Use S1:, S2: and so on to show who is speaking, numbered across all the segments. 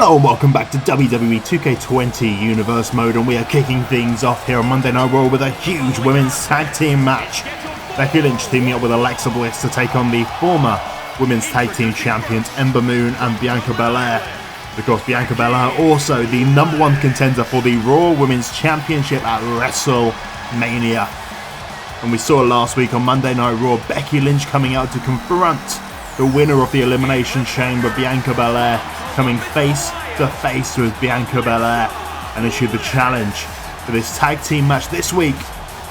S1: Hello and welcome back to WWE 2K20 Universe Mode, and we are kicking things off here on Monday Night Raw with a huge women's tag team match. Becky Lynch teaming up with Alexa Bliss to take on the former women's tag team champions Ember and Bianca Belair. Of course, Bianca Belair also the #1 contender for the Raw Women's Championship at WrestleMania. And we saw last week on Monday Night Raw Becky Lynch coming out to confront the winner of the Elimination Chamber, Bianca Belair, coming face to face with Bianca Belair and issued the challenge for this tag team match this week.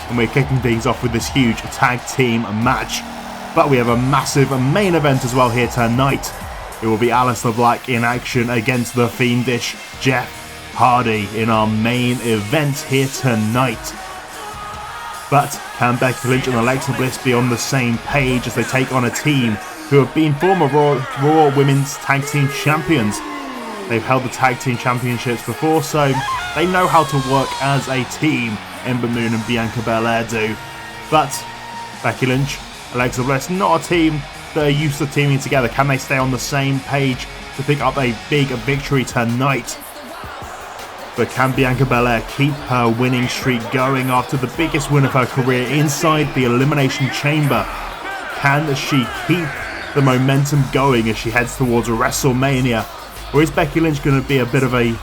S1: And we're kicking things off with this huge tag team match. But we have a massive main event as well here tonight. It will be Aleister Black in action against the Fiendish Jeff Hardy in our main event here tonight. But can Becky Lynch and Alexa Bliss be on the same page as they take on a team who have been former Raw Women's Tag Team Champions? They've held the Tag Team Championships before, so they know how to work as a team, Ember and Bianca Belair do. But Becky Lynch, Alexa Bliss, not a team that are used to teaming together. Can they stay on the same page to pick up a big victory tonight? But can Bianca Belair keep her winning streak going after the biggest win of her career inside the Elimination Chamber? Can she keep the momentum going as she heads towards WrestleMania? Or is Becky Lynch going to be a bit of a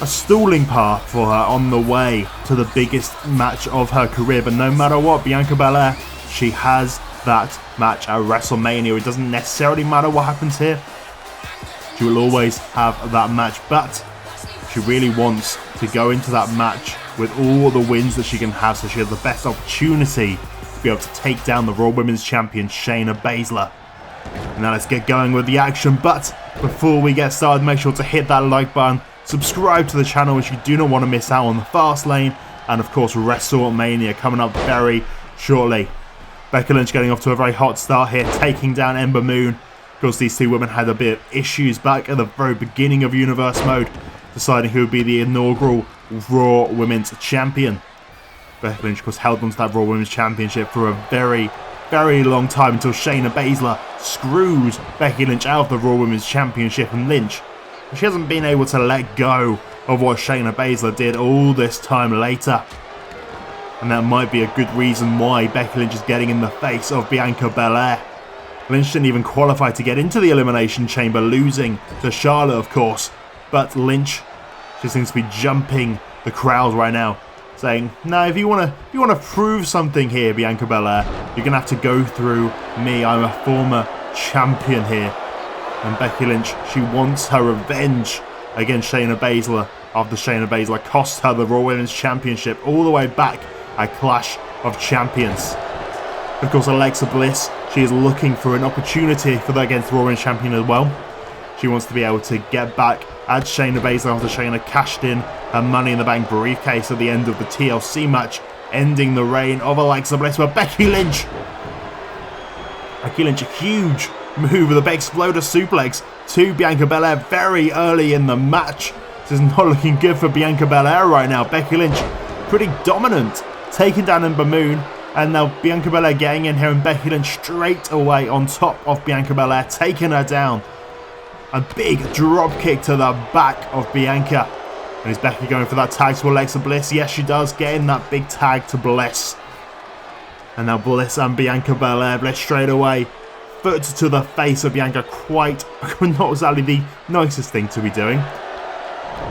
S1: stalling path for her on the way to the biggest match of her career? But no matter what, Bianca Belair, she has that match at WrestleMania. It doesn't necessarily matter what happens here. She will always have that match, but she really wants to go into that match with all the wins that she can have, so she has the best opportunity to be able to take down the Raw Women's Champion Shayna Baszler. And now let's get going with the action. But before we get started, make sure to hit that like button, subscribe to the channel if you do not want to miss out on the Fastlane, and of course WrestleMania coming up very shortly. Becky Lynch getting off to a very hot start here, taking down Ember Moon. Of course, these two women had a bit of issues back at the very beginning of Universe Mode, deciding who would be the inaugural Raw Women's Champion. Becky Lynch, of course, held on to that Raw Women's Championship for a very long time until Shayna Baszler screwed Becky Lynch out of the Raw Women's Championship, and Lynch, she hasn't been able to let go of what Shayna Baszler did all this time later. And that might be a good reason why Becky Lynch is getting in the face of Bianca Belair. Lynch didn't even qualify to get into the Elimination Chamber, losing to Charlotte, of course. But Lynch, she seems to be jumping the crowd right now, saying, "No, if you want to prove something here, Bianca Belair, you're gonna have to go through me. I'm a former champion here." And Becky Lynch, she wants her revenge against Shayna Baszler after Shayna Baszler cost her the Raw Women's Championship all the way back at Clash of Champions. Of course, Alexa Bliss, she is looking for an opportunity for that against the Raw Women's Champion as well. She wants to be able to get back at Shayna Baszler after Shayna cashed in her Money in the Bank briefcase at the end of the TLC match, ending the reign of Alexa Bliss. But Becky Lynch, a huge move with a big exploder suplex to Bianca Belair very early in the match. This is not looking good for Bianca Belair right now. Becky Lynch, pretty dominant, taking down Ember Moon, and now Bianca Belair getting in here, and Becky Lynch straight away on top of Bianca Belair, taking her down. A big drop kick to the back of Bianca. And is Becky going for that tag to Alexa Bliss? Yes, she does, getting that big tag to Bliss. And now Bliss and Bianca Belair. Bliss straight away, foot to the face of Bianca. Quite not exactly the nicest thing to be doing.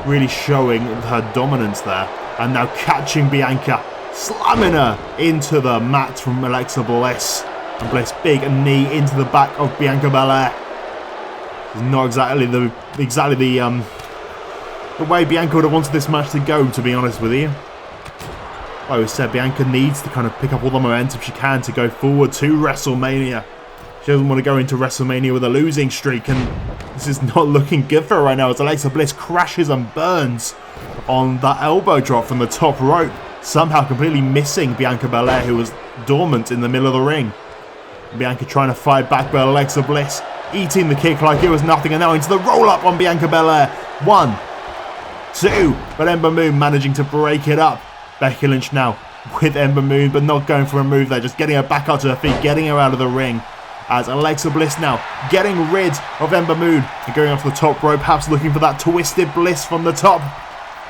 S1: Really showing her dominance there. And now catching Bianca, slamming her into the mat from Alexa Bliss. And Bliss, big knee into the back of Bianca Belair. Not exactly the way Bianca would have wanted this match to go, to be honest with you. Like I always said, Bianca needs to kind of pick up all the momentum she can to go forward to WrestleMania. She doesn't want to go into WrestleMania with a losing streak, and this is not looking good for her right now as Alexa Bliss crashes and burns on that elbow drop from the top rope, somehow completely missing Bianca Belair, who was dormant in the middle of the ring. Bianca trying to fight back, but Alexa Bliss eating the kick like it was nothing, and now into the roll-up on Bianca Belair. 1, 2, but Ember Moon managing to break it up. Becky Lynch now with Ember Moon, but not going for a move there, just getting her back up to her feet, getting her out of the ring. as Alexa Bliss now getting rid of Ember Moon and going off the top rope, perhaps looking for that twisted Bliss from the top.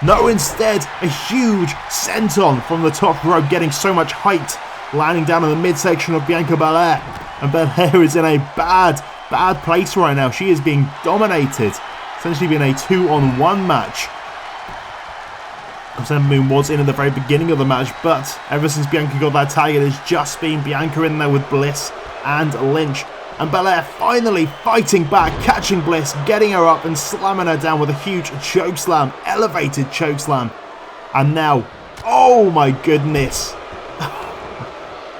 S1: No, instead, a huge senton from the top rope, getting so much height, landing down in the midsection of Bianca Belair. And Belair is in a bad place right now. She is being dominated, essentially being a 2-on-1 match. Ember Moon was in at the very beginning of the match, but ever since Bianca got that tag, it has just been Bianca in there with Bliss and Lynch. And Belair finally fighting back, catching Bliss, getting her up and slamming her down with a huge chokeslam, elevated chokeslam. And now, oh my goodness.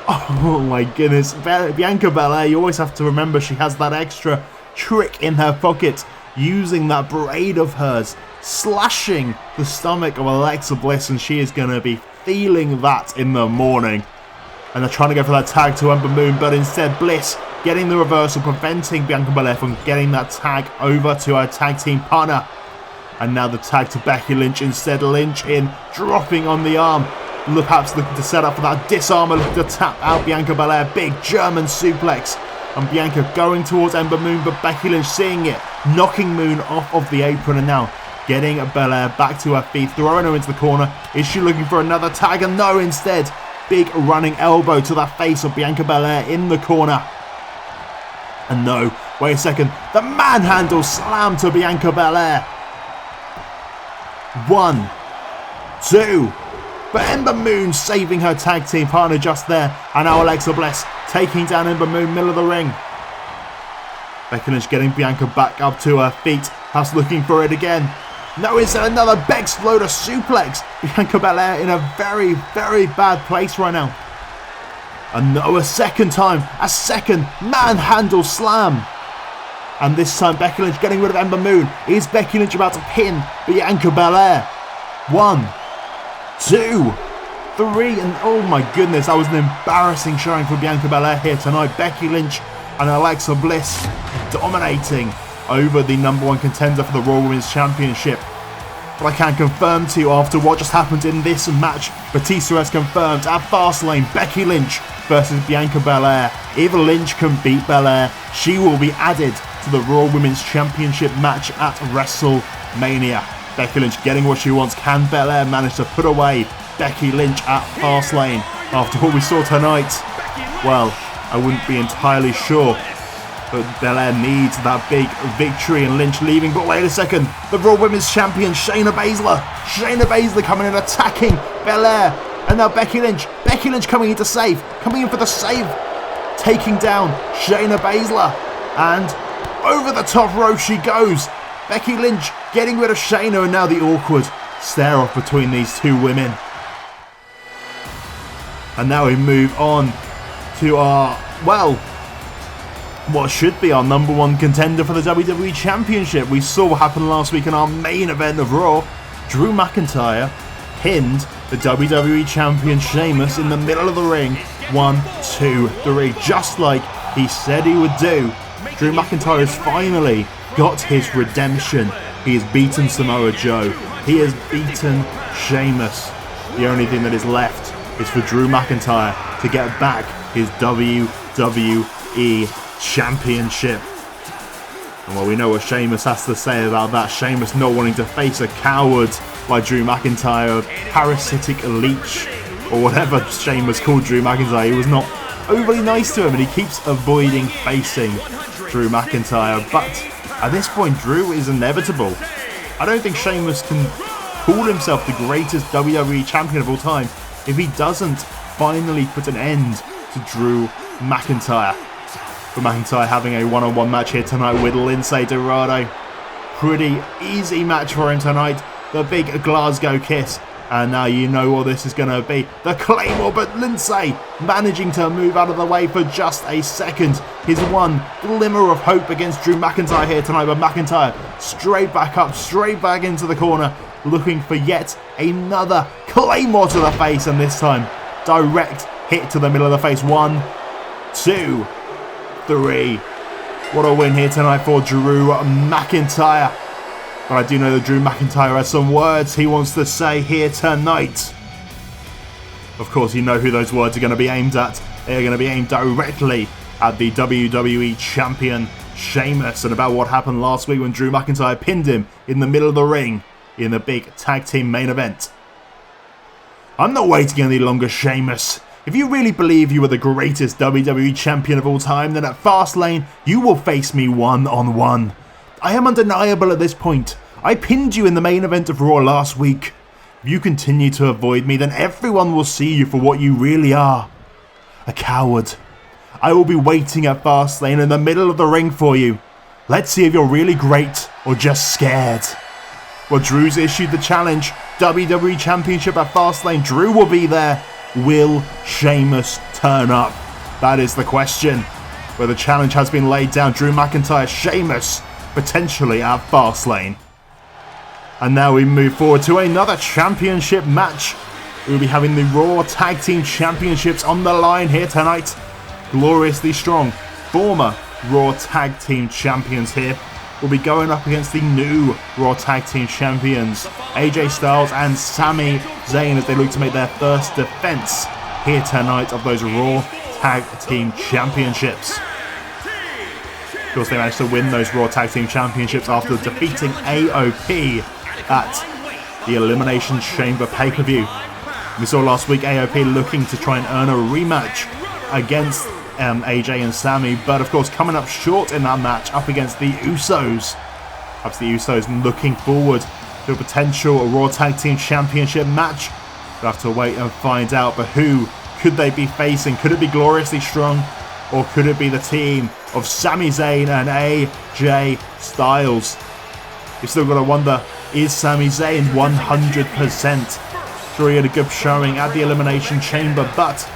S1: Oh my goodness. Bianca Belair, you always have to remember she has that extra trick in her pocket, using that braid of hers, slashing the stomach of Alexa Bliss, and she is going to be feeling that in the morning. And they're trying to go for that tag to Ember Moon, but instead Bliss getting the reversal, preventing Bianca Belair from getting that tag over to her tag team partner. And now the tag to Becky Lynch, instead Lynch in, dropping on the arm. Perhaps looking to set up for that disarmer, looking to tap out Bianca Belair, big German suplex. And Bianca going towards Ember Moon, but Becky Lynch seeing it, knocking Moon off of the apron, and now getting Belair back to her feet, throwing her into the corner. Is she looking for another tag? And no, instead, big running elbow to the face of Bianca Belair in the corner. And no, wait a second, the manhandle slam to Bianca Belair. 1, 2, but Ember Moon saving her tag team partner just there. And now Alexa Bliss taking down Ember Moon, middle of the ring. Becky Lynch getting Bianca back up to her feet, perhaps looking for it again. No, is there another Bex Floater suplex? Bianca Belair in a very bad place right now. And no, a second manhandle slam. And this time Becky Lynch getting rid of Ember Moon. Is Becky Lynch about to pin Bianca Belair? 1, 2, 3, and oh my goodness, that was an embarrassing showing for Bianca Belair here tonight. Becky Lynch and Alexa Bliss dominating over the #1 contender for the Raw Women's Championship. But I can confirm to you, after what just happened in this match, Batista has confirmed at Fastlane, Becky Lynch versus Bianca Belair. If Lynch can beat Belair, she will be added to the Raw Women's Championship match at WrestleMania. Becky Lynch getting what she wants. Can Belair manage to put away Becky Lynch at Fastlane? After what we saw tonight, well, I wouldn't be entirely sure. But Belair needs that big victory, and Lynch leaving. But wait a second, the Raw Women's Champion, Shayna Baszler coming in, attacking Belair. And now Becky Lynch coming in to save, coming in for the save, taking down Shayna Baszler. And over the top rope she goes. Becky Lynch getting rid of Shayna, and now the awkward stare off between these two women. And now we move on to our, well, what should be our #1 contender for the WWE Championship. We saw what happened last week in our main event of Raw. Drew McIntyre pinned the WWE Champion Sheamus in the middle of the ring. 1, 2, 3, just like he said he would do. Drew McIntyre has finally got his redemption. He has beaten Samoa Joe. He has beaten Sheamus. The only thing that is left is for Drew McIntyre to get back his WWE Championship. And well, we know what Sheamus has to say about that. Sheamus not wanting to face a coward like Drew McIntyre, a parasitic leech, or whatever Sheamus called Drew McIntyre. He was not overly nice to him, and he keeps avoiding facing Drew McIntyre. But at this point, Drew is inevitable. I don't think Sheamus can call himself the greatest WWE champion of all time if he doesn't finally put an end to Drew McIntyre. But McIntyre having a one-on-one match here tonight with Lince Dorado. Pretty easy match for him tonight. The big Glasgow kiss. And now you know what this is going to be. The Claymore, but Lince managing to move out of the way for just a second. His one glimmer of hope against Drew McIntyre here tonight. But McIntyre straight back up, straight back into the corner, looking for yet another Claymore to the face. And this time, direct hit to the middle of the face. 1, 2, 3. What a win here tonight for Drew McIntyre. But I do know that Drew McIntyre has some words he wants to say here tonight. Of course, you know who those words are going to be aimed at. They are going to be aimed directly at the WWE Champion Sheamus, and about what happened last week when Drew McIntyre pinned him in the middle of the ring in the big tag team main event. I'm not waiting any longer, Sheamus. If you really believe you are the greatest WWE Champion of all time, then at Fastlane, you will face me one-on-one. I am undeniable at this point. I pinned you in the main event of Raw last week. If you continue to avoid me, then everyone will see you for what you really are. A coward. I will be waiting at Fastlane in the middle of the ring for you. Let's see if you're really great or just scared. Well, Drew's issued the challenge. WWE Championship at Fastlane. Drew will be there. Will Sheamus turn up? That is the question. Where the challenge has been laid down. Drew McIntyre, Sheamus, potentially at Fastlane. And now we move forward to another championship match. We'll be having the Raw Tag Team Championships on the line here tonight. Gloriously Strong, former Raw Tag Team Champions here, will be going up against the new Raw Tag Team Champions, AJ Styles and Sami Zayn, as they look to make their first defense here tonight of those Raw Tag Team Championships. Of course, they managed to win those Raw Tag Team Championships after defeating AOP at the Elimination Chamber pay-per-view. We saw last week AOP looking to try and earn a rematch against AJ and Sami, but of course coming up short in that match up against the Usos. Perhaps the Usos looking forward to a potential Raw Tag Team Championship match. We'll have to wait and find out, but who could they be facing? Could it be Gloriously Strong, or could it be the team of Sami Zayn and AJ Styles? You've still got to wonder, is Sami Zayn 100%? Sure, he had a good showing at the Elimination Chamber, but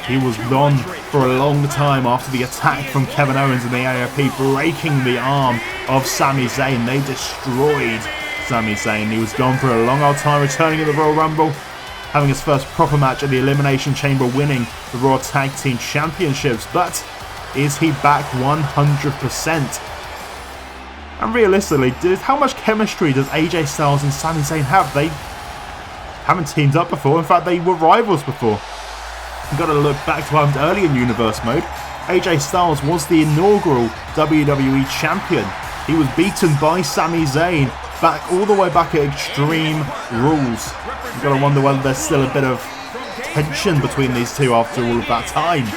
S1: he was gone for a long time after the attack from Kevin Owens and the AOP breaking the arm of Sami Zayn. They destroyed Sami Zayn. He was gone for a long old time, returning at the Royal Rumble, having his first proper match at the Elimination Chamber, winning the Raw Tag Team Championships. But is he back 100%? And realistically, how much chemistry does AJ Styles and Sami Zayn have? They haven't teamed up before. In fact, they were rivals before. You've got to look back to what happened early in Universe Mode. AJ Styles was the inaugural WWE Champion. He was beaten by Sami Zayn all the way back at Extreme Rules. You've got to wonder whether there's still a bit of tension between these two after all of that time.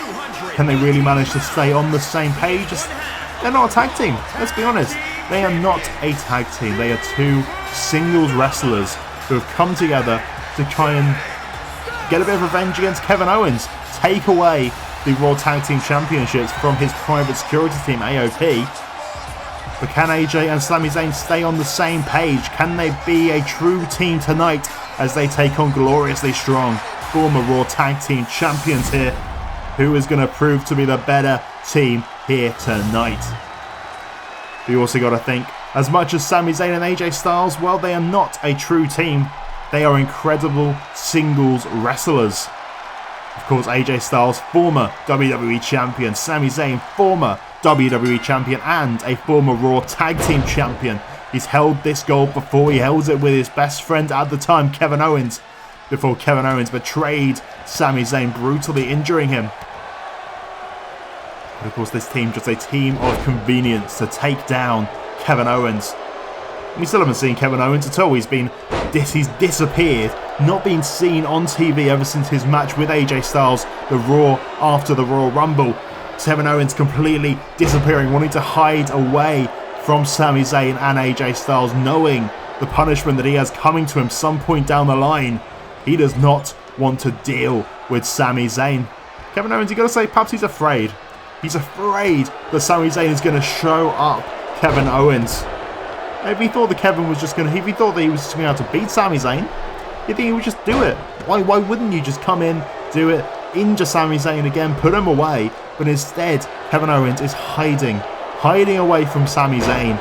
S1: Can they really manage to stay on the same page? They're not a tag team, let's be honest. They are not a tag team. They are two singles wrestlers who have come together to try and get a bit of revenge against Kevin Owens, take away the Raw Tag Team Championships from his private security team, AOP. But can AJ and Sami Zayn stay on the same page? Can they be a true team tonight as they take on Gloriously Strong, former Raw Tag Team Champions here? Who is going to prove to be the better team here tonight? We also got to think, as much as Sami Zayn and AJ Styles, well, they are not a true team. They are incredible singles wrestlers. Of course, AJ Styles, former WWE Champion, Sami Zayn, former WWE Champion and a former Raw Tag Team Champion. He's held this gold before. He held it with his best friend at the time, Kevin Owens, before Kevin Owens betrayed Sami Zayn, brutally injuring him. But of course, this team just a team of convenience to take down Kevin Owens. We still haven't seen Kevin Owens at all. He's disappeared, not been seen on TV ever since his match with AJ Styles, the Raw after the Royal Rumble. Kevin Owens completely disappearing, wanting to hide away from Sami Zayn and AJ Styles, knowing the punishment that he has coming to him some point down the line. He does not want to deal with Sami Zayn. Kevin Owens, you got to say, perhaps he's afraid. He's afraid that Sami Zayn is going to show up Kevin Owens. If he thought that Kevin was just going to, if he thought that he was just going to have to beat Sami Zayn, you think he would just do it? Why wouldn't you just come in, do it, injure Sami Zayn again, put him away? But instead, Kevin Owens is hiding away from Sami Zayn.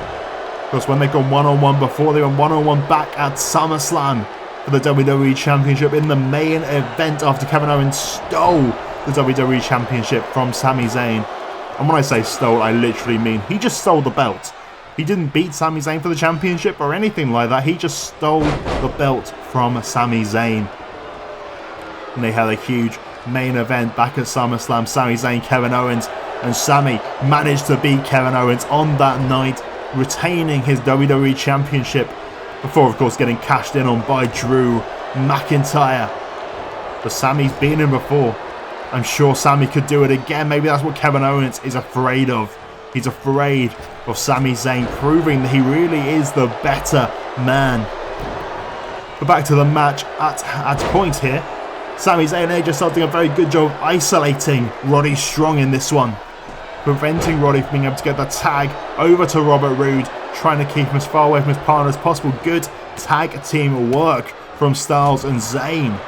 S1: Because when they've gone one-on-one before, they went one-on-one back at SummerSlam for the WWE Championship in the main event after Kevin Owens stole the WWE Championship from Sami Zayn. And when I say stole, I literally mean he just stole the belt. He didn't beat Sami Zayn for the championship or anything like that. He just stole the belt from Sami Zayn. And they had a huge main event back at SummerSlam. Sami Zayn, Kevin Owens And Sami managed to beat Kevin Owens on that night, retaining his WWE Championship before, of course, getting cashed in on by Drew McIntyre. But Sami's been in before. I'm sure Sami could do it again. Maybe that's what Kevin Owens is afraid of. He's afraid of Sami Zayn proving that he really is the better man. But back to the match at point here. Sami Zayn and AJ Styles doing a very good job of isolating Roddy Strong in this one, preventing Roddy from being able to get the tag over to Robert Roode, trying to keep him as far away from his partner as possible. Good tag team work from Styles and Zayn.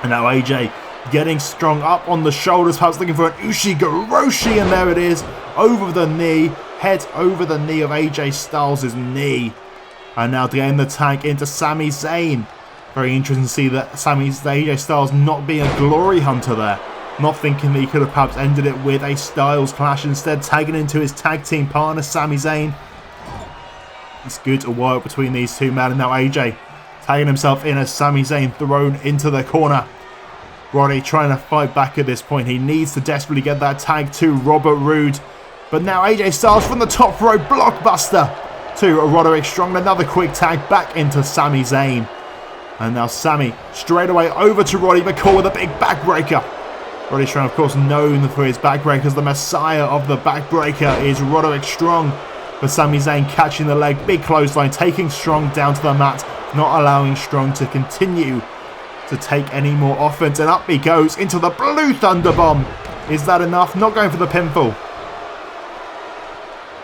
S1: And now AJ getting Strong up on the shoulders, perhaps looking for an Ushigoroshi, and there it is, over the knee, head over the knee of AJ Styles' knee. And now getting the tag into Sami Zayn. Very interesting to see that AJ Styles not being a glory hunter there. Not thinking that he could have perhaps ended it with a Styles clash, instead tagging into his tag team partner Sami Zayn. It's good work between these two men, and now AJ tagging himself in as Sami Zayn thrown into the corner. Roddy trying to fight back at this point. He needs to desperately get that tag to Robert Roode. But now AJ Styles from the top rope, blockbuster to Roderick Strong. Another quick tag back into Sami Zayn. And now Sami straight away over to Roddy McCall with a big backbreaker. Roddy Strong, of course, known for his backbreakers. The messiah of the backbreaker is Roderick Strong. But Sami Zayn catching the leg, big clothesline, taking Strong down to the mat, not allowing Strong to continue to take any more offense. And up he goes into the Blue Thunder Bomb. Is that enough? Not going for the pinfall.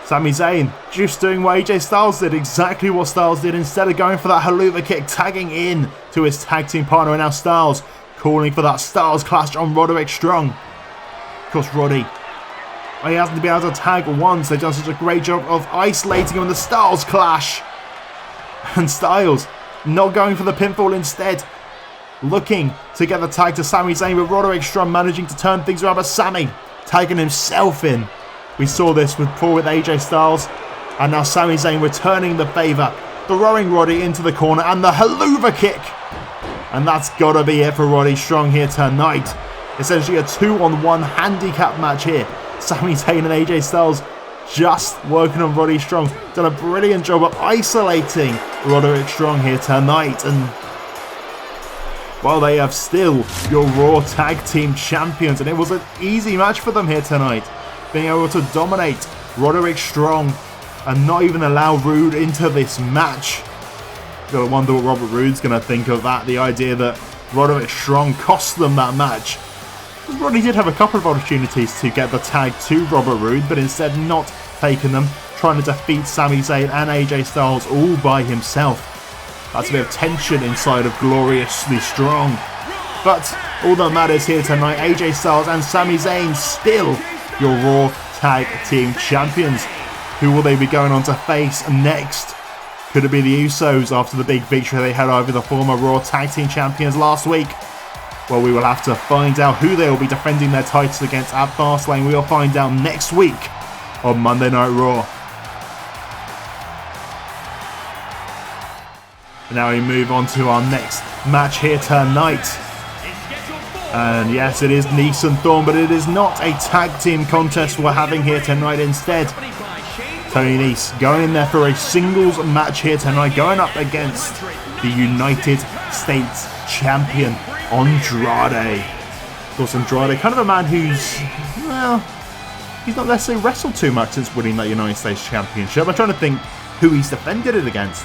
S1: Sami Zayn just doing what AJ Styles did, exactly what Styles did, instead of going for that haluva kick, tagging in to his tag team partner, and now Styles calling for that Styles clash on Roderick Strong. Of course, Roddy, he hasn't been able to tag once. They've done such a great job of isolating him in the Styles clash. And Styles not going for the pinfall, instead looking to get the tag to Sami Zayn, but Roderick Strong managing to turn things around, but Sami tagging himself in. We saw this before with AJ Styles, and now Sami Zayn returning the favour, throwing Roddy into the corner, and the haluva kick. And that's got to be it for Roddy Strong here tonight. Essentially a 2-on-1 handicap match here. Sami Zayn and AJ Styles just working on Roddy Strong. Done a brilliant job of isolating Roderick Strong here tonight. And well, they have still your Raw Tag Team Champions, and it was an easy match for them here tonight. Being able to dominate Roderick Strong and not even allow Roode into this match. Gotta wonder what Robert Roode's gonna think of that. The idea that Roderick Strong cost them that match. Roddy did have a couple of opportunities to get the tag to Robert Roode, but instead not taking them, trying to defeat Sami Zayn and AJ Styles all by himself. That's a bit of tension inside of Gloriously Strong. But all that matters here tonight, AJ Styles and Sami Zayn still your Raw Tag Team Champions. Who will they be going on to face next? Could it be the Usos after the big victory they had over the former Raw Tag Team Champions last week? Well, we will have to find out who they will be defending their titles against at Fastlane. We will find out next week on Monday Night Raw. And now we move on to our next match here tonight. And yes, it is Nese and Thorne, but it is not a tag team contest we're having here tonight. Instead, Tony Nese going in there for a singles match here tonight, going up against the United States Champion, Andrade. Of course, Andrade, kind of a man who's, well, he's not necessarily wrestled too much since winning that United States Championship. I'm trying to think who he's defended it against.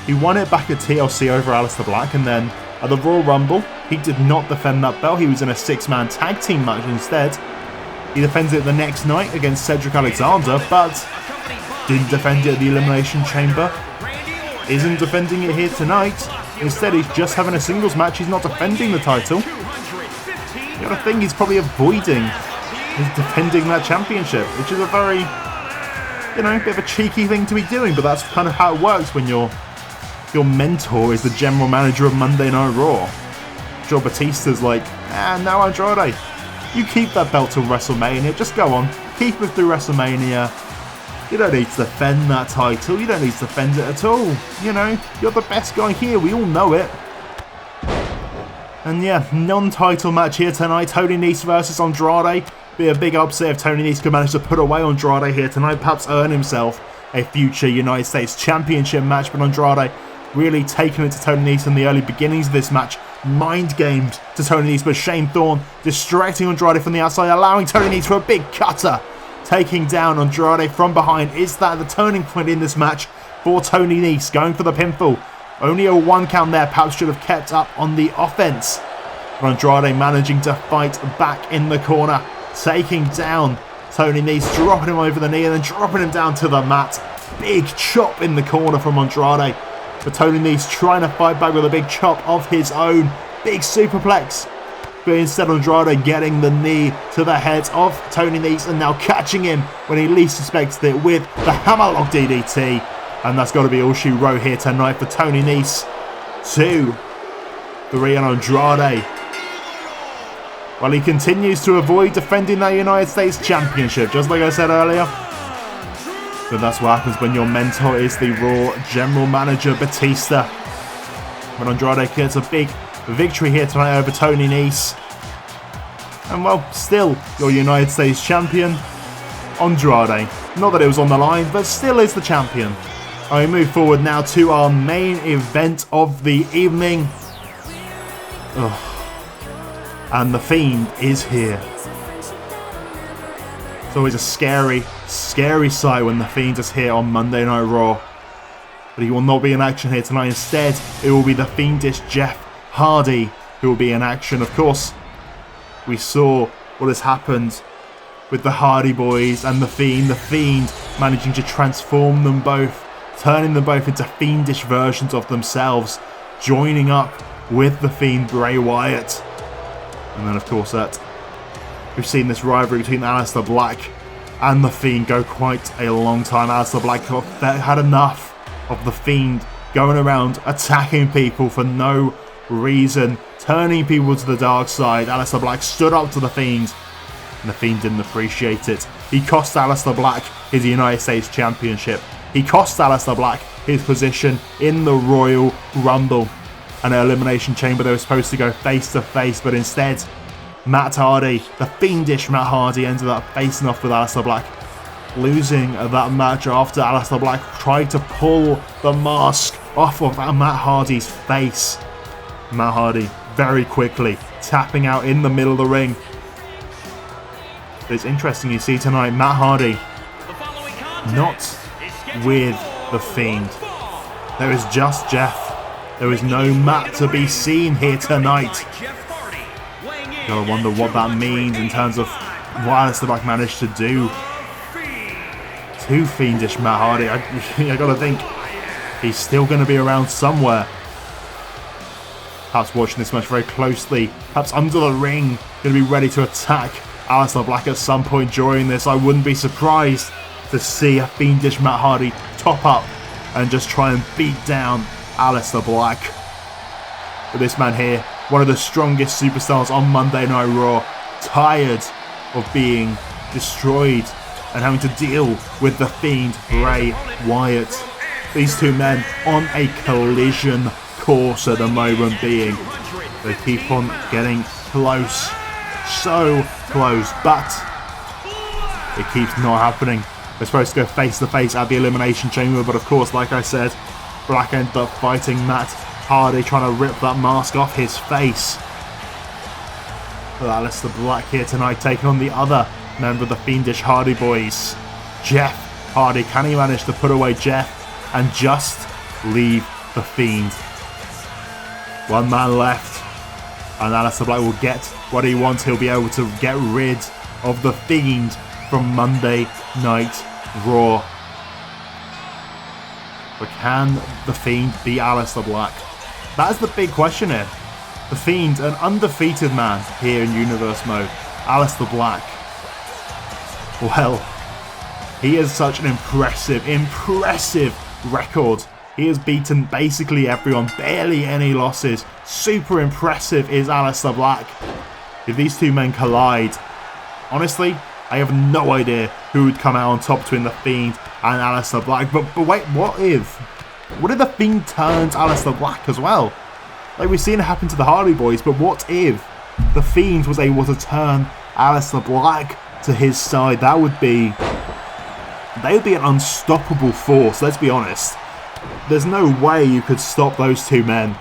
S1: He won it back at TLC over Aleister Black, and then at the Royal Rumble, he did not defend that belt. He was in a 6-man tag team match instead. He defended it the next night against Cedric Alexander, but didn't defend it at the Elimination Chamber. Isn't defending it here tonight. Instead, he's just having a singles match. He's not defending the title. The other thing he's probably avoiding is defending that championship, which is a very, bit of a cheeky thing to be doing, but that's kind of how it works when your mentor is the general manager of Monday Night Raw. Joe Batista's like, no, Andrade, you keep that belt till WrestleMania, just go on, keep it through WrestleMania. You don't need to defend that title, you don't need to defend it at all. You're the best guy here, we all know it. And yeah, non-title match here tonight, Tony Nese versus Andrade. Be a big upset if Tony Nese could manage to put away Andrade here tonight, perhaps earn himself a future United States Championship match. But Andrade really taking it to Tony Nese in the early beginnings of this match. Mind gamed to Tony Nese, but Shane Thorne distracting Andrade from the outside, allowing Tony Nese for a big cutter. Taking down Andrade from behind. Is that the turning point in this match for Tony Nese? Going for the pinfall. Only a 1 count there. Perhaps should have kept up on the offense. But Andrade managing to fight back in the corner. Taking down Tony Nese, dropping him over the knee and then dropping him down to the mat. Big chop in the corner from Andrade. But Tony Nese trying to fight back with a big chop of his own. Big superplex. But instead Andrade getting the knee to the head of Tony Nese and now catching him when he least suspected it with the hammerlock DDT. And that's got to be all she wrote here tonight for Tony Nese. 2, 3 and Andrade. Well, he continues to avoid defending that United States Championship, just like I said earlier. But that's what happens when your mentor is the Raw General Manager, Batista. But Andrade gets a big victory here tonight over Tony Nese. And well, still your United States Champion, Andrade. Not that it was on the line, but still is the champion. And we move forward now to our main event of the evening. And the Fiend is here. It's always a scary sight when the Fiend is here on Monday Night Raw. But he will not be in action here tonight. Instead, it will be the Fiendish Jeff Hardy who will be in action. Of course, we saw what has happened with the Hardy Boys and the Fiend. The Fiend managing to transform them both, turning them both into fiendish versions of themselves, joining up with the Fiend Bray Wyatt. And then, of course, we've seen this rivalry between Aleister Black and the Fiend go quite a long time. Aleister Black had enough of the Fiend going around attacking people for no reason, turning people to the dark side. Aleister Black stood up to the Fiend, and the Fiend didn't appreciate it. He cost Aleister Black his United States Championship. He cost Aleister Black his position in the Royal Rumble. An Elimination Chamber, they were supposed to go face to face, but instead Matt Hardy, the fiendish Matt Hardy, ended up facing off with Aleister Black, losing that match after Aleister Black tried to pull the mask off of Matt Hardy's face. Matt Hardy very quickly tapping out in the middle of the ring. It's interesting, you see tonight Matt Hardy not with the Fiend. There is just Jeff. There is no Matt to be seen here tonight. Gotta wonder what that means in terms of what Aleister Black managed to do to fiendish Matt Hardy. I gotta think he's still gonna be around somewhere. Perhaps watching this match very closely. Perhaps under the ring, gonna be ready to attack Aleister Black at some point during this. I wouldn't be surprised to see a fiendish Matt Hardy top up and just try and beat down Aleister Black. But this man here, one of the strongest superstars on Monday Night Raw, tired of being destroyed and having to deal with the Fiend Bray Wyatt. These two men on a collision course at the moment being. They keep on getting close, so close, but it keeps not happening. They're supposed to go face to face at the Elimination Chamber, but of course, like I said, Black ended up fighting Matt Hardy, trying to rip that mask off his face. But Aleister Black here tonight, taking on the other member of the Fiendish Hardy Boys, Jeff Hardy. Can he manage to put away Jeff and just leave the Fiend? One man left, and Aleister Black will get what he wants. He'll be able to get rid of the Fiend from Monday Night Raw. But can the Fiend beat Aleister Black? That is the big question here. The Fiend, an undefeated man here in Universe Mode. Aleister Black. Well, he has such an impressive record. He has beaten basically everyone, barely any losses. Super impressive is Aleister Black. If these two men collide, honestly, I have no idea who would come out on top between the Fiend and Aleister Black. But wait, what if the Fiend turns Aleister Black as well? Like we've seen it happen to the Hardy Boys, but what if the Fiend was able to turn Aleister Black to his side, they would be an unstoppable force, let's be honest. There's no way you could stop those two men.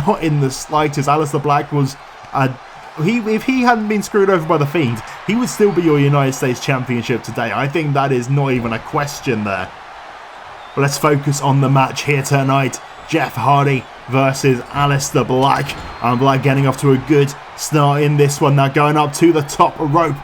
S1: Not in the slightest. Aleister Black was... if he hadn't been screwed over by the Fiend, he would still be your United States Championship today. I think that is not even a question there. But let's focus on the match here tonight. Jeff Hardy versus Aleister Black. And Black getting off to a good start in this one. Now going up to the top rope.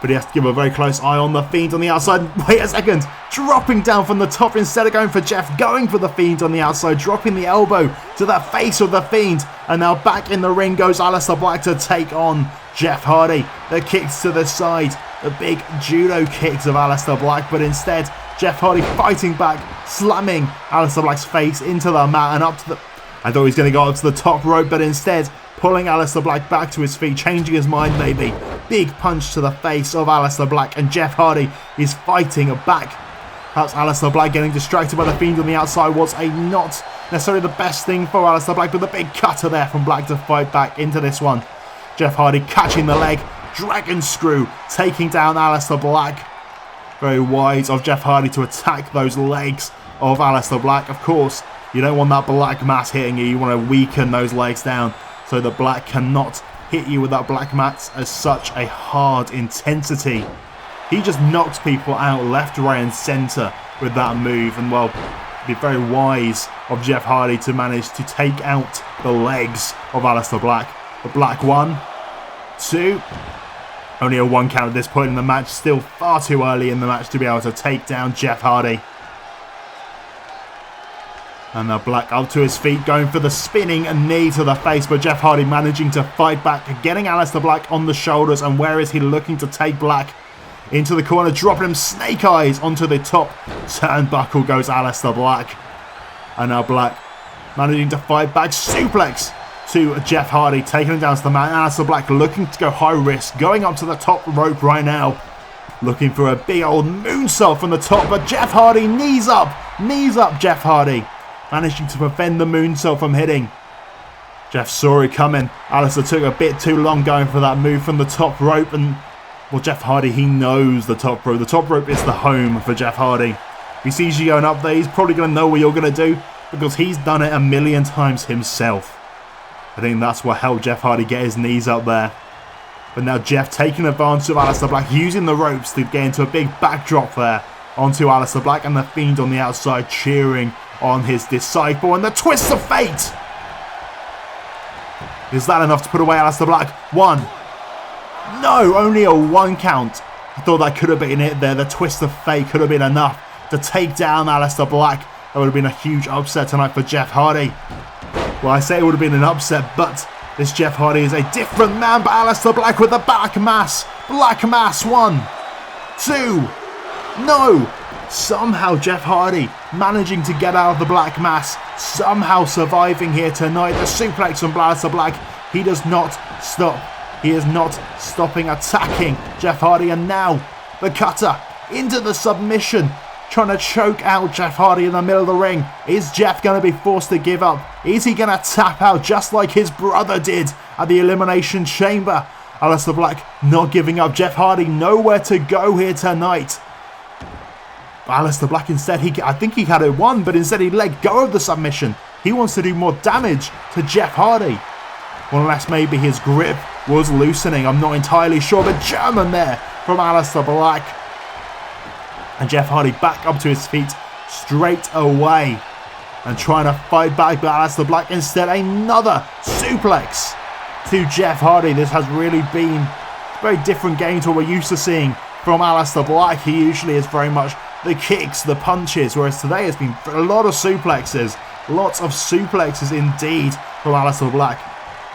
S1: But he has to give a very close eye on the Fiend on the outside. Wait a second. Dropping down from the top instead of going for Jeff. Going for the Fiend on the outside. Dropping the elbow to the face of the Fiend. And now back in the ring goes Aleister Black to take on Jeff Hardy. The kicks to the side. The big judo kicks of Aleister Black. But instead, Jeff Hardy fighting back. Slamming Aleister Black's face into the mat and up to the... I thought he was going to go up to the top rope. But instead, pulling Aleister Black back to his feet. Changing his mind maybe. Big punch to the face of Aleister Black, and Jeff Hardy is fighting back. Perhaps Aleister Black getting distracted by the Fiend on the outside was not necessarily the best thing for Aleister Black, but the big cutter there from Black to fight back into this one. Jeff Hardy catching the leg, dragon screw, taking down Aleister Black. Very wise of Jeff Hardy to attack those legs of Aleister Black. Of course, you don't want that black mass hitting you, you want to weaken those legs down so the Black cannot hit you with that black mat as such a hard intensity. He just knocks people out left, right and centre with that move, and well, it'd be very wise of Jeff Hardy to manage to take out the legs of Aleister Black. The Black 1, 2, only a 1 count at this point in the match, still far too early in the match to be able to take down Jeff Hardy. And now Black up to his feet, going for the spinning knee to the face, but Jeff Hardy managing to fight back, getting Aleister Black on the shoulders, and where is he looking to take Black? Into the corner, dropping him snake eyes onto the top turnbuckle goes Aleister Black. And now Black managing to fight back, suplex to Jeff Hardy, taking him down to the mat. Aleister Black looking to go high risk, going up to the top rope right now, looking for a big old moonsault from the top, but Jeff Hardy, knees up Jeff Hardy. Managing to prevent the moonsault from hitting. Jeff saw it coming. Aleister took a bit too long going for that move from the top rope. And, well, Jeff Hardy, he knows the top rope. The top rope is the home for Jeff Hardy. If he sees you going up there, he's probably going to know what you're going to do, because he's done it a million times himself. I think that's what helped Jeff Hardy get his knees up there. But now Jeff taking advantage of Aleister Black, using the ropes to get into a big backdrop there onto Aleister Black, and the Fiend on the outside cheering on his disciple, and the twist of fate. Is that enough to put away Aleister Black? 1. No, only a 1 count. I thought that could have been it there. The twist of fate could have been enough to take down Aleister Black. That would have been a huge upset tonight for Jeff Hardy. Well, I say it would have been an upset, but this Jeff Hardy is a different man. But Aleister Black with the black mass. Black mass. 1, 2. No. Somehow Jeff Hardy managing to get out of the black mass, somehow surviving here tonight. The suplex from Aleister Black, he does not stop. He is not stopping attacking Jeff Hardy, and now the cutter into the submission, trying to choke out Jeff Hardy in the middle of the ring. Is Jeff going to be forced to give up? Is he going to tap out just like his brother did at the Elimination Chamber? Aleister Black not giving up. Jeff Hardy nowhere to go here tonight. Aleister Black instead, I think he had it won, but instead he let go of the submission. He wants to do more damage to Jeff Hardy. Well, unless maybe his grip was loosening, I'm not entirely sure. But German there from Aleister Black. And Jeff Hardy back up to his feet straight away and trying to fight back, but Aleister Black instead another suplex to Jeff Hardy. This has really been a very different game to what we're used to seeing from Aleister Black. He usually is very much the kicks, the punches, whereas today has been a lot of suplexes. Lots of suplexes indeed from Aleister Black.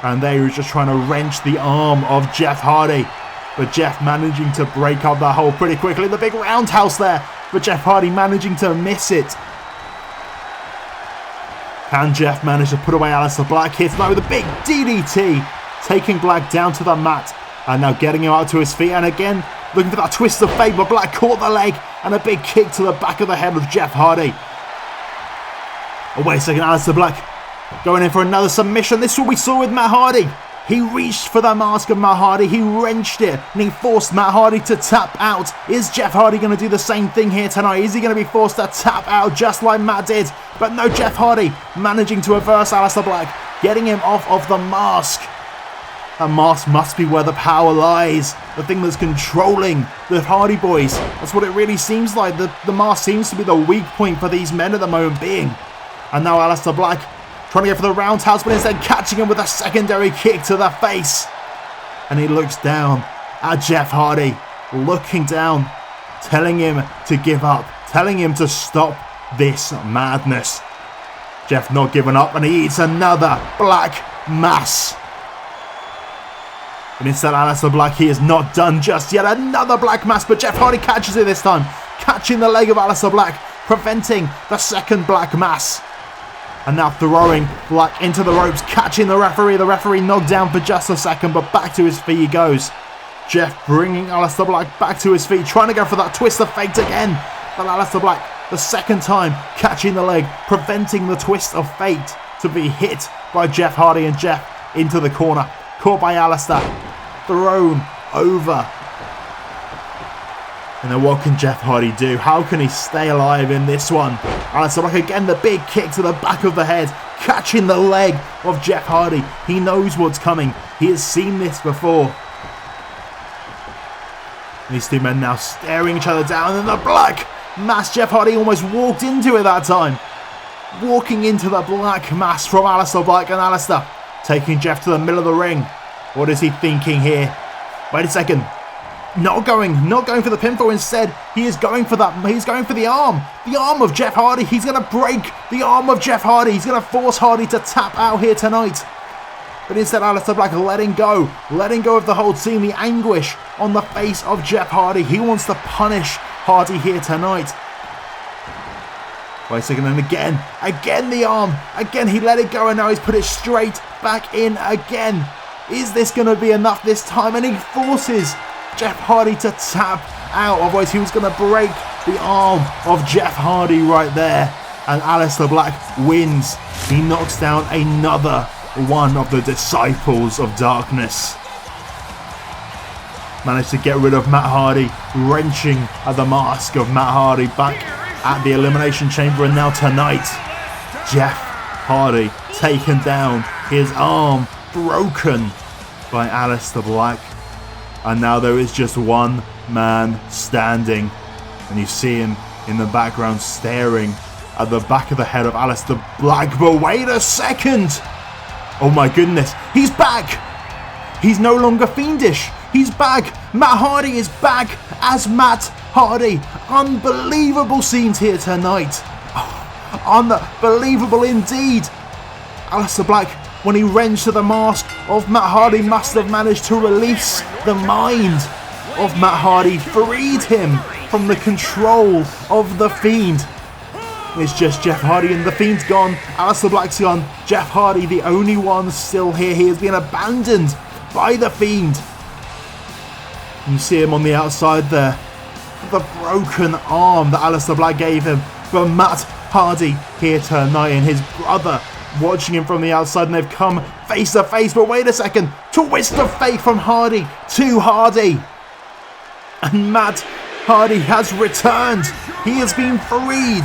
S1: And they were just trying to wrench the arm of Jeff Hardy. But Jeff managing to break up that hole pretty quickly. The big roundhouse there, but Jeff Hardy managing to miss it. Can Jeff manage to put away Aleister Black? Hits now with a big DDT, taking Black down to the mat. And now getting him out to his feet. And again, looking for that twist of fate, but Black caught the leg. And a big kick to the back of the head of Jeff Hardy. Oh, wait a second, Aleister Black going in for another submission. This is what we saw with Matt Hardy. He reached for the mask of Matt Hardy, he wrenched it, and he forced Matt Hardy to tap out. Is Jeff Hardy going to do the same thing here tonight? Is he going to be forced to tap out just like Matt did? But no, Jeff Hardy managing to reverse Aleister Black, getting him off of the mask. That mask must be where the power lies, the thing that's controlling the Hardy Boys. That's what it really seems like. The mask seems to be the weak point for these men at the moment being. And now Aleister Black trying to go for the roundhouse, but instead catching him with a secondary kick to the face. And he looks down at Jeff Hardy, looking down, telling him to give up, telling him to stop this madness. Jeff not giving up, and he eats another black mass. But instead, Aleister Black, he is not done just yet. Another black mass, but Jeff Hardy catches it this time, catching the leg of Aleister Black, preventing the second black mass. And now throwing Black into the ropes, catching the referee. The referee knocked down for just a second, but back to his feet he goes. Jeff bringing Aleister Black back to his feet, trying to go for that twist of fate again. But Aleister Black, the second time, catching the leg, preventing the twist of fate to be hit by Jeff Hardy, and Jeff into the corner. Caught by Aleister, thrown over. And then what can Jeff Hardy do? How can he stay alive in this one? Aleister Black again, the big kick to the back of the head, catching the leg of Jeff Hardy. He knows what's coming. He has seen this before. These two men now staring each other down, and the black mass. Jeff Hardy almost walked into it that time. Walking into the black mass from Aleister Black, and Aleister taking Jeff to the middle of the ring. What is he thinking here? Wait a second. Not going for the pinfall. Instead, he is going for that. He's going for the arm of Jeff Hardy. He's going to break the arm of Jeff Hardy. He's going to force Hardy to tap out here tonight. But instead, Aleister Black letting go of the whole team. The anguish on the face of Jeff Hardy. He wants to punish Hardy here tonight. Wait a second, and again the arm. Again, he let it go, and now he's put it straight back in again. Is this going to be enough this time? And he forces Jeff Hardy to tap out, otherwise he was going to break the arm of Jeff Hardy right there. And Aleister Black wins. He knocks down another one of the disciples of darkness. Managed to get rid of Matt Hardy, wrenching at the mask of Matt Hardy back at the Elimination Chamber. And now tonight, Jeff Hardy taken down, his arm broken by Aleister Black. And now there is just one man standing, and you see him in the background staring at the back of the head of Aleister Black. But wait a second! Oh my goodness, he's back! He's no longer fiendish, he's back! Matt Hardy is back as Matt Hardy. Unbelievable scenes here tonight. Oh, unbelievable indeed. Aleister Black, when he wrenched to the mask of Matt Hardy, must have managed to release the mind of Matt Hardy, freed him from the control of the Fiend. It's just Jeff Hardy, and the Fiend's gone, Aleister Black's gone, Jeff Hardy the only one still here. He has been abandoned by the Fiend. You see him on the outside there, the broken arm that Aleister Black gave him. But Matt Hardy here tonight, and his brother watching him from the outside, and they've come face to face. But wait a second, twist of fate from Hardy to Hardy, and Matt Hardy has returned. He has been freed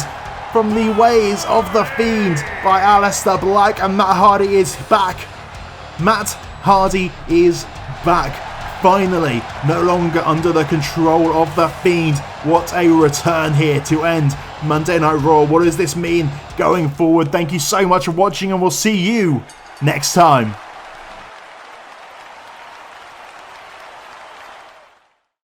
S1: from the ways of the Fiend by Aleister Black, and Matt Hardy is back. Matt Hardy is back. Finally, no longer under the control of the Fiend. What a return here to end Monday Night Raw. What does this mean going forward? Thank you so much for watching, and we'll see you next time.